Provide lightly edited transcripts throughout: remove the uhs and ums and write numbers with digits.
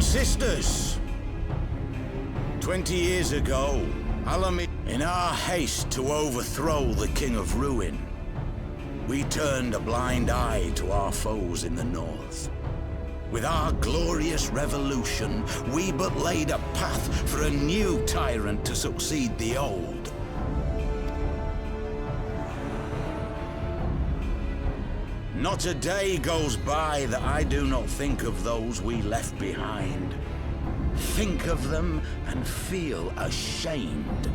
and sisters, 20 years ago, in our haste to overthrow the King of Ruin, we turned a blind eye to our foes in the north. With our glorious revolution, we but laid a path for a new tyrant to succeed the old. Not a day goes by that I do not think of those we left behind. Think of them and feel ashamed.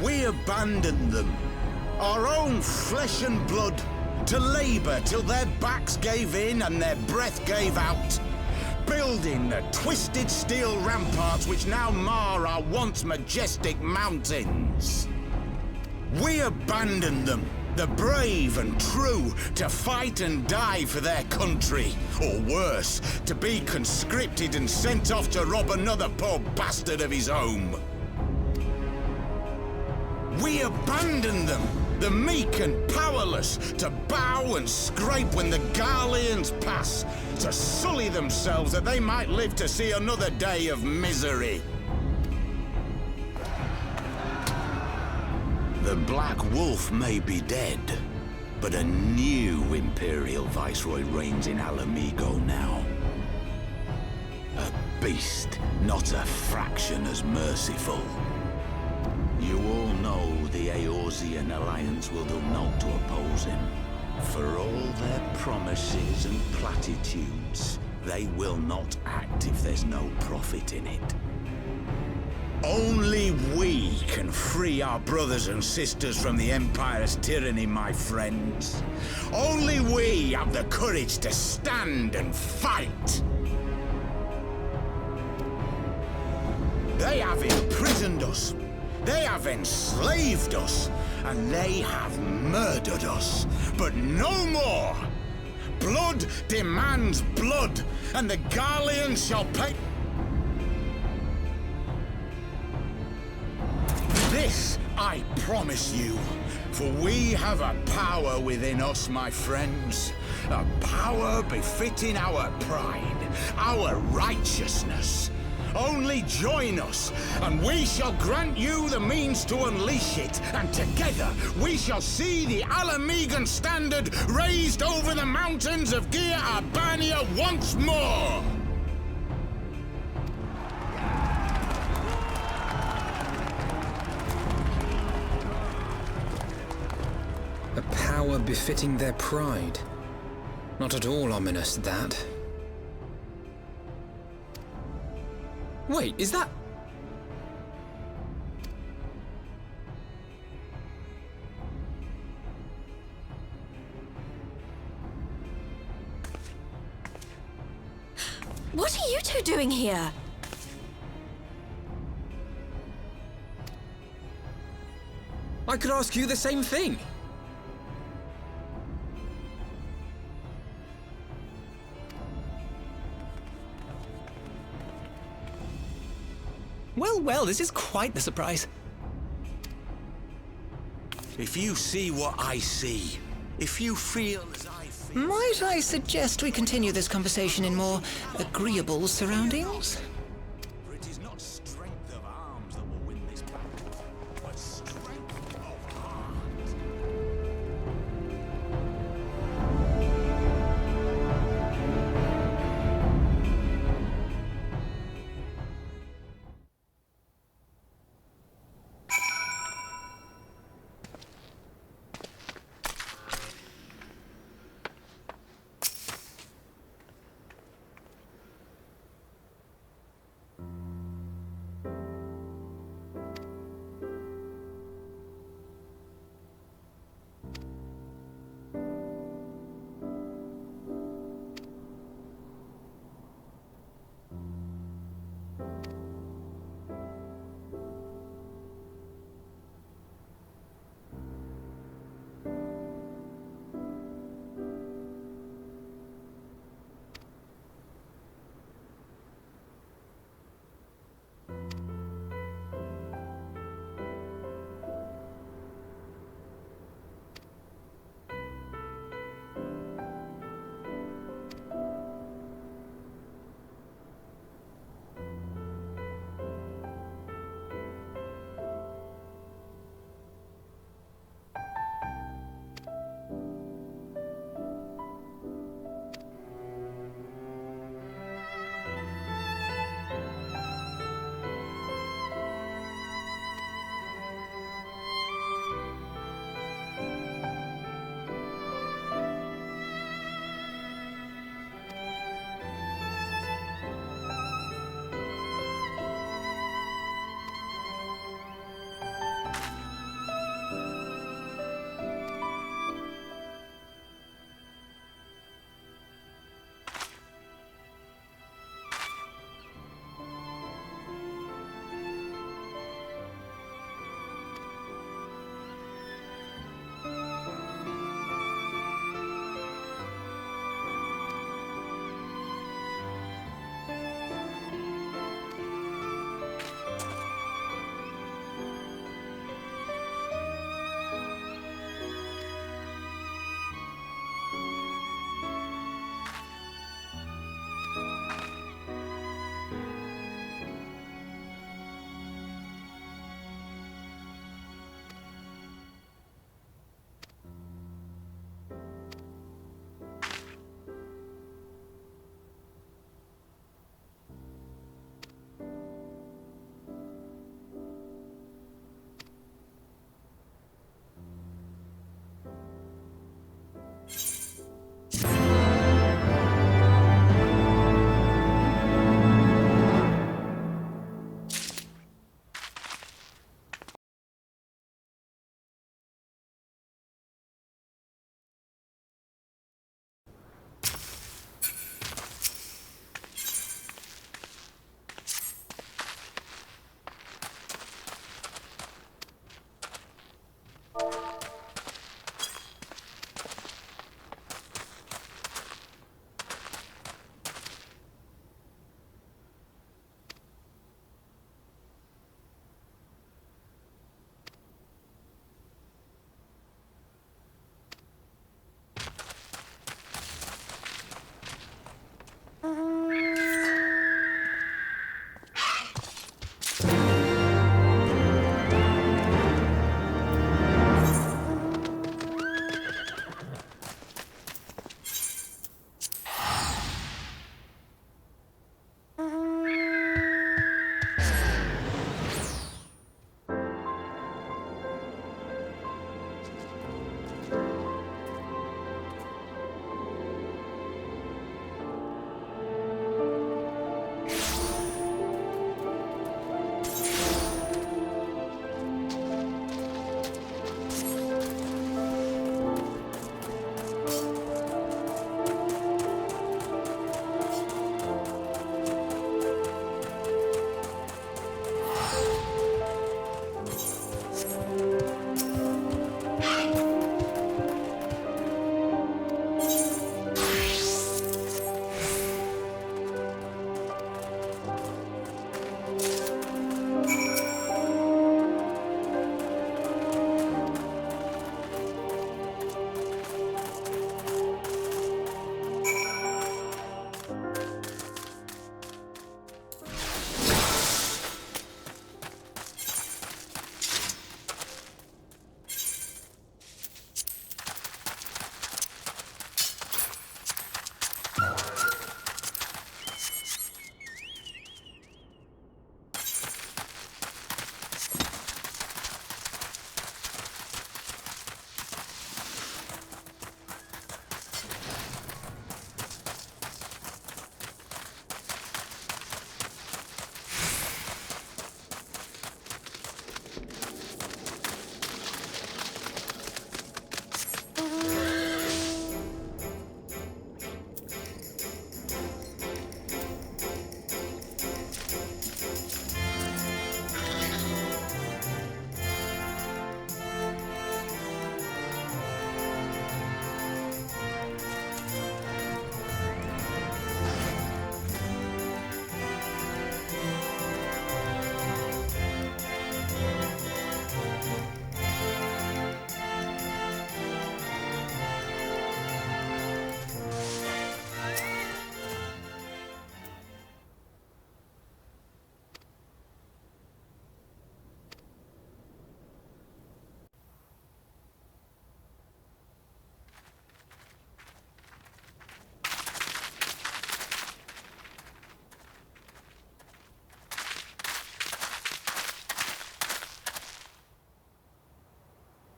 We abandoned them, our own flesh and blood, to labor till their backs gave in and their breath gave out, building the twisted steel ramparts which now mar our once majestic mountains. We abandoned them, the brave and true, to fight and die for their country, or worse, to be conscripted and sent off to rob another poor bastard of his home. We abandoned them, the meek and powerless, to bow and scrape when the Garleans pass, to sully themselves that they might live to see another day of misery. The Black Wolf may be dead, but a new Imperial Viceroy reigns in Alamigo now. A beast, not a fraction as merciful. You all know the Eorzean Alliance will do naught to oppose him. For all their promises and platitudes, they will not act if there's no profit in it. Only we can free our brothers and sisters from the Empire's tyranny, my friends. Only we have the courage to stand and fight. They have imprisoned us. They have enslaved us, and they have murdered us, but no more! Blood demands blood, and the Garleans shall pay. This I promise you, for we have a power within us, my friends, a power befitting our pride, our righteousness. Only join us, and we shall grant you the means to unleash it, and together we shall see the Alamigan standard raised over the mountains of Gia Albania once more! A power befitting their pride. Not at all ominous, that. Wait, is that... What are you two doing here? I could ask you the same thing. Well, this is quite the surprise. If you see what I see, if you feel as I feel... Might I suggest we continue this conversation in more agreeable surroundings? For it is not strength of arms that will win this battle, but strength of heart.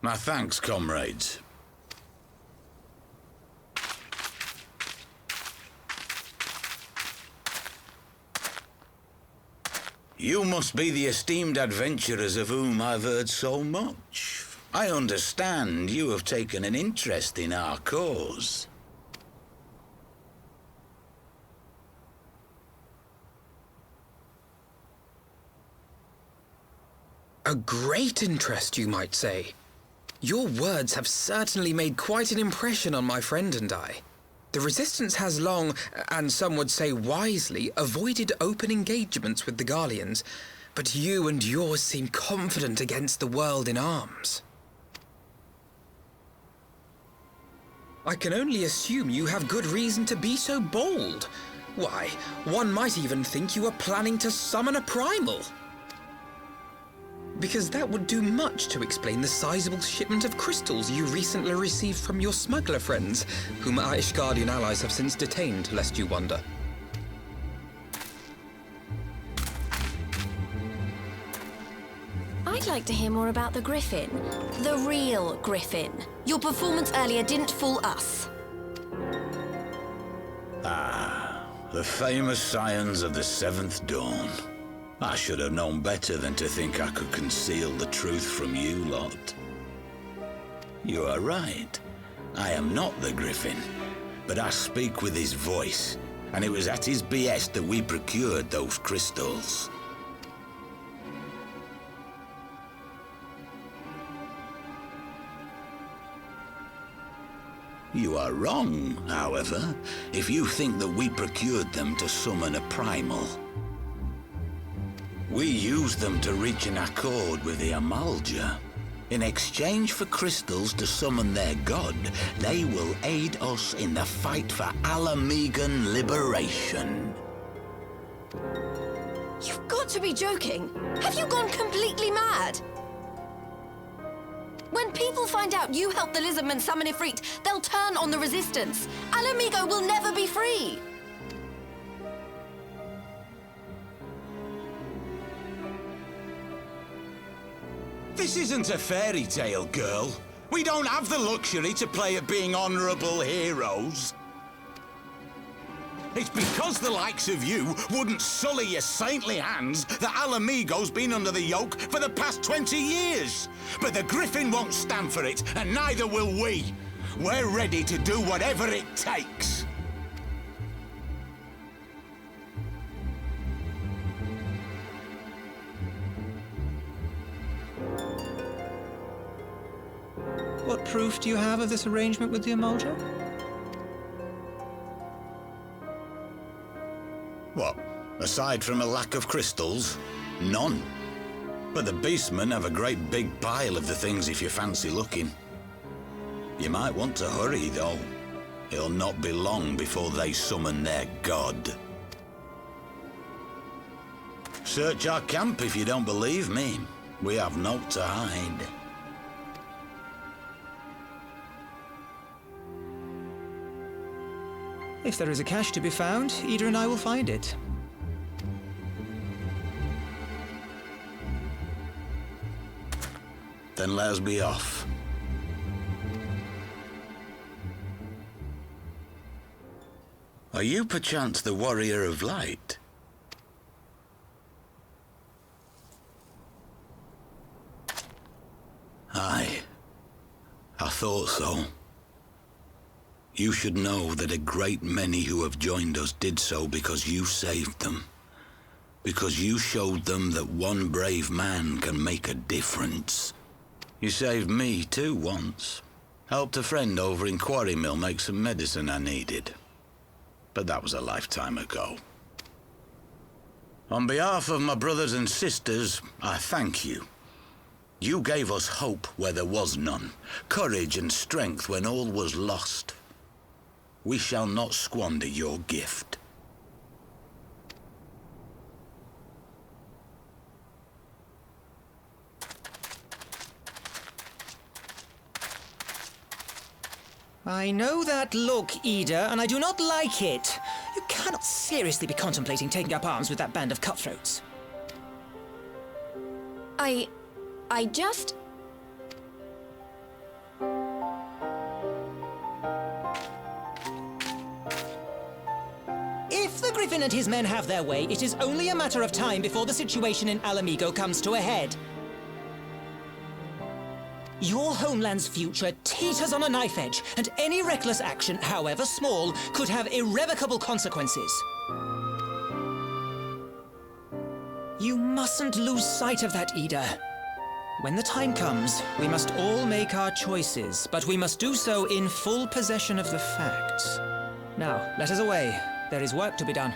My thanks, comrades. You must be the esteemed adventurers of whom I've heard so much. I understand you have taken an interest in our cause. A great interest, you might say. Your words have certainly made quite an impression on my friend and I. The Resistance has long, and some would say wisely, avoided open engagements with the Garleans, but you and yours seem confident against the world in arms. I can only assume you have good reason to be so bold. Why, one might even think you are planning to summon a primal. Because that would do much to explain the sizable shipment of crystals you recently received from your smuggler friends, whom our Ishgardian allies have since detained, lest you wonder. I'd like to hear more about the Griffin. The real Griffin. Your performance earlier didn't fool us. The famous scions of the Seventh Dawn. I should have known better than to think I could conceal the truth from you lot. You are right. I am not the Griffin, but I speak with his voice, and it was at his behest that we procured those crystals. You are wrong, however, if you think that we procured them to summon a primal. We used them to reach an accord with the Amalja. In exchange for crystals to summon their god, they will aid us in the fight for Alamegan liberation. You've got to be joking. Have you gone completely mad? When people find out you helped the Lizardmen summon Ifrit, they'll turn on the Resistance. Alamigo will never be free. This isn't a fairy tale, girl. We don't have the luxury to play at being honourable heroes. It's because the likes of you wouldn't sully your saintly hands that Alamigo's been under the yoke for the past 20 years. But the Griffin won't stand for it, and neither will we. We're ready to do whatever it takes. What proof do you have of this arrangement with the Amalja? What? Aside from a lack of crystals? None. But the Beastmen have a great big pile of the things if you fancy looking. You might want to hurry, though. It'll not be long before they summon their god. Search our camp if you don't believe me. We have naught to hide. If there is a cache to be found, Ida and I will find it. Then let us be off. Are you perchance the Warrior of Light? Aye. I thought so. You should know that a great many who have joined us did so because you saved them. Because you showed them that one brave man can make a difference. You saved me too once. Helped a friend over in Quarry Mill make some medicine I needed. But that was a lifetime ago. On behalf of my brothers and sisters, I thank you. You gave us hope where there was none, courage and strength when all was lost. We shall not squander your gift. I know that look, Ida, and I do not like it. You cannot seriously be contemplating taking up arms with that band of cutthroats. I just... the Griffin and his men have their way, it is only a matter of time before the situation in Alamigo comes to a head. Your homeland's future teeters on a knife edge, and any reckless action, however small, could have irrevocable consequences. You mustn't lose sight of that, Ida. When the time comes, we must all make our choices, but we must do so in full possession of the facts. Now, let us away. There is work to be done.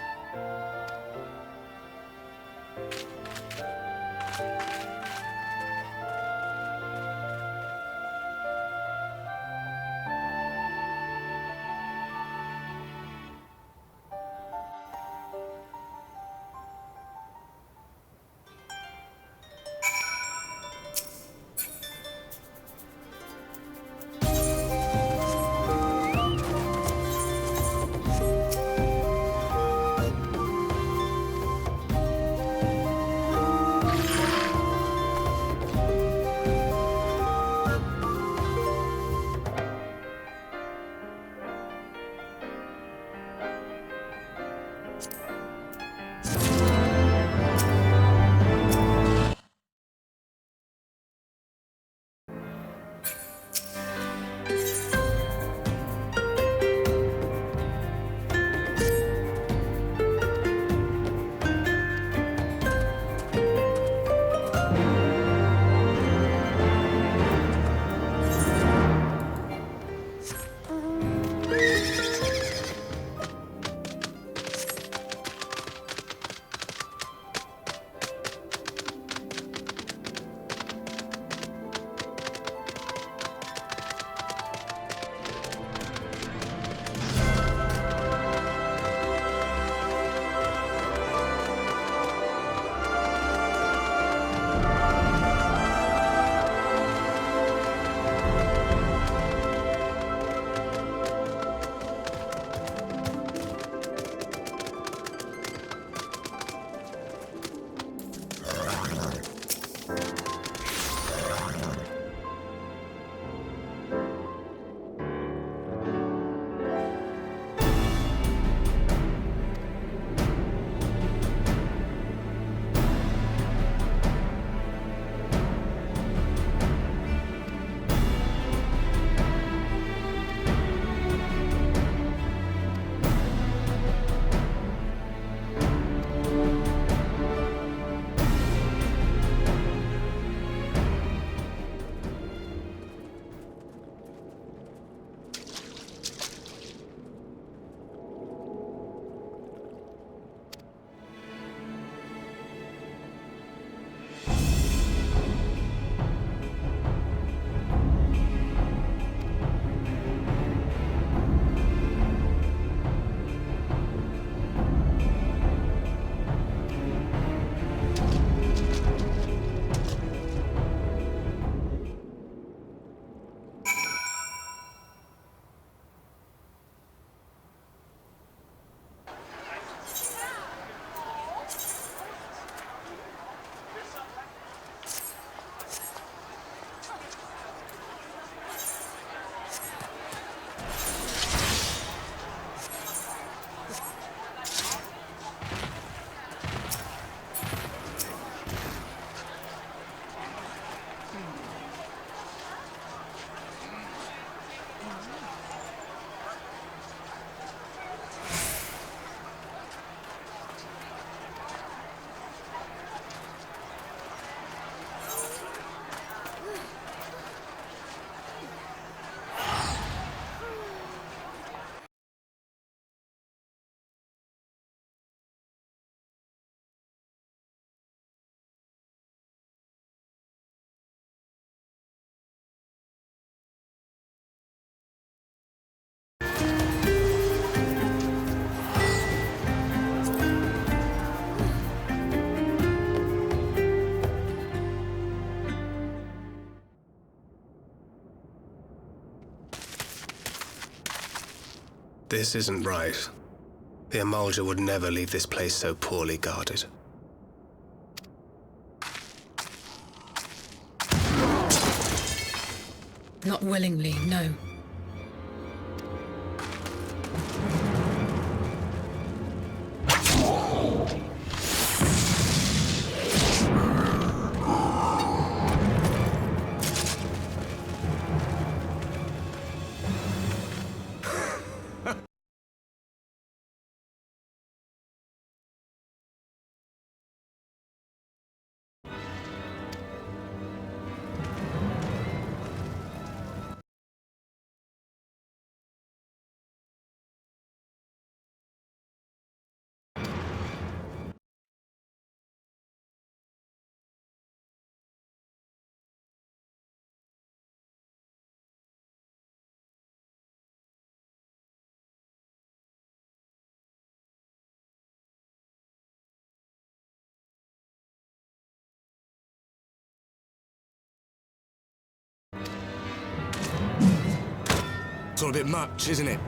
This isn't right. The Amulja would never leave this place so poorly guarded. Not willingly, no. It's all a bit much, isn't it?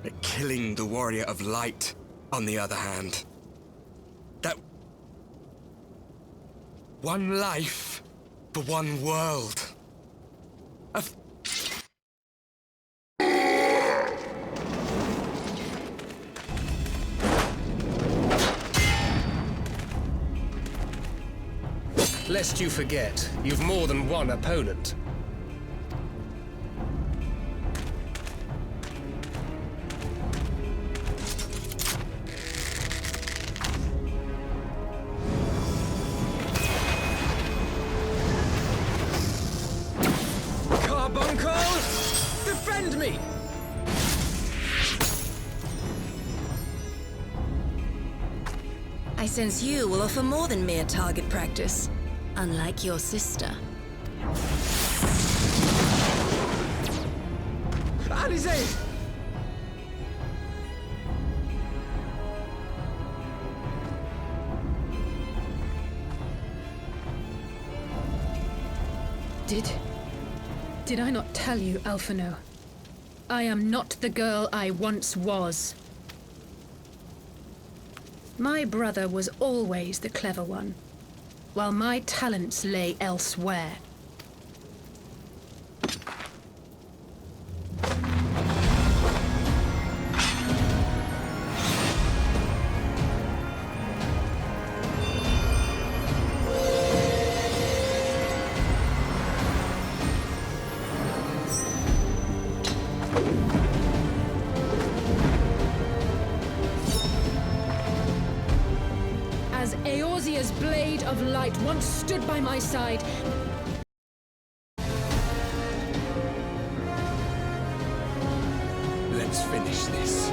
But killing the Warrior of Light, on the other hand. That... one life for one world. Lest you forget, you've more than one opponent. Carbuncle! Defend me! I sense you will offer more than mere target practice, unlike your sister. Alizé! Did I not tell you, Alphino? I am not the girl I once was. My brother was always the clever one, while my talents lay elsewhere. As Eorzea's blade of light once stood by my side, Let's finish this.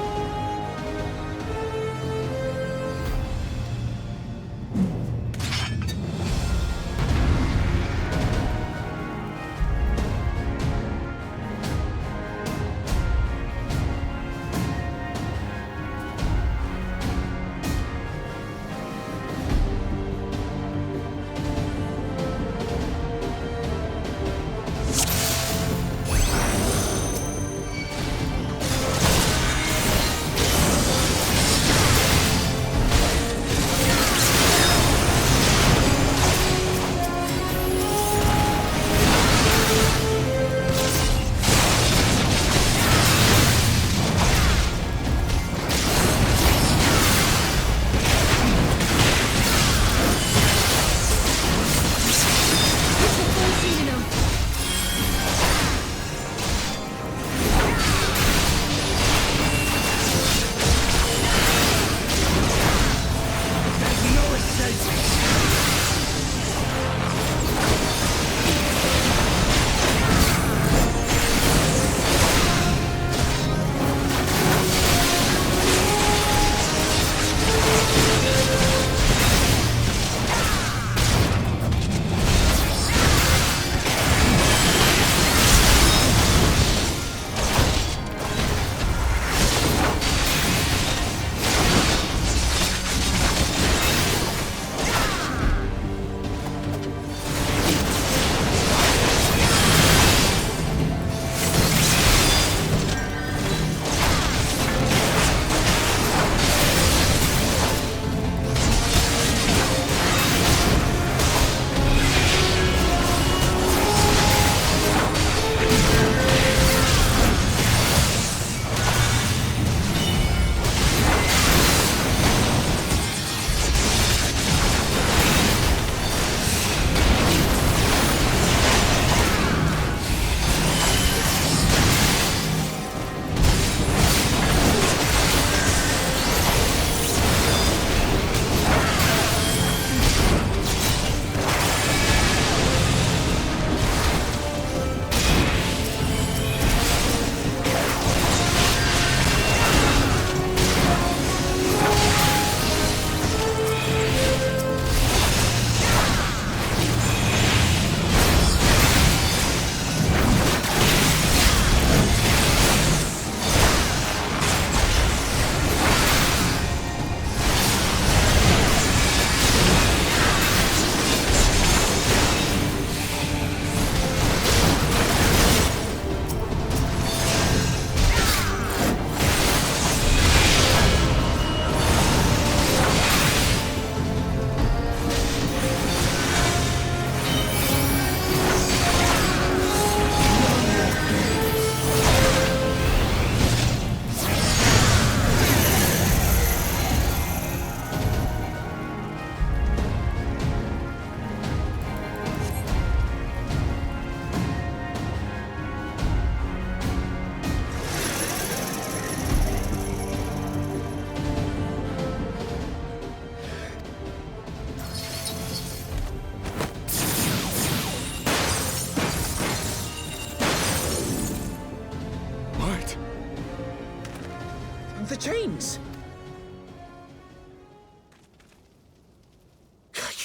The chains!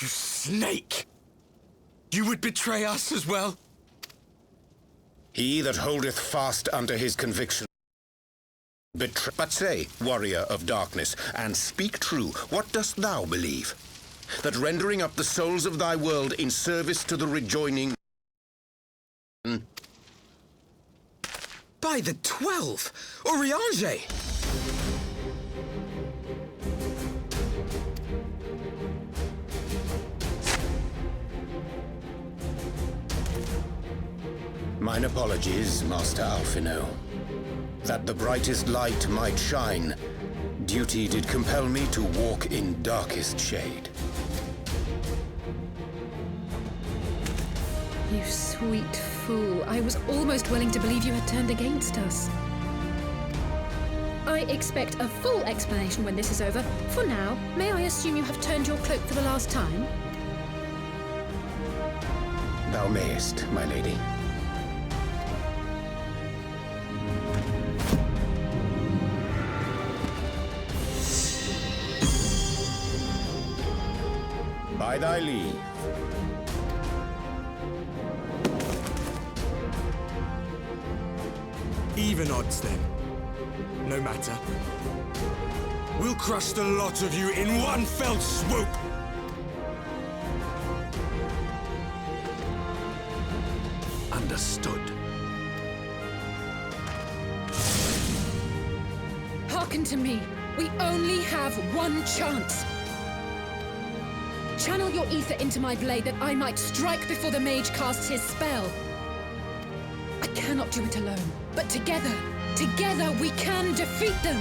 You snake! You would betray us as well? He that holdeth fast unto his conviction. But say, warrior of darkness, and speak true, what dost thou believe? That rendering up the souls of thy world in service to the rejoining... By the 12! Oriange! Mine apologies, Master Alphino. That the brightest light might shine, duty did compel me to walk in darkest shade. You sweet fool. I was almost willing to believe you had turned against us. I expect a full explanation when this is over. For now, may I assume you have turned your cloak for the last time? Thou mayest, my lady. By thy leave. Even odds, then. No matter. We'll crush the lot of you in one fell swoop! Understood. Hearken to me. We only have one chance. Channel your ether into my blade that I might strike before the mage casts his spell. I cannot do it alone, but together we can defeat them!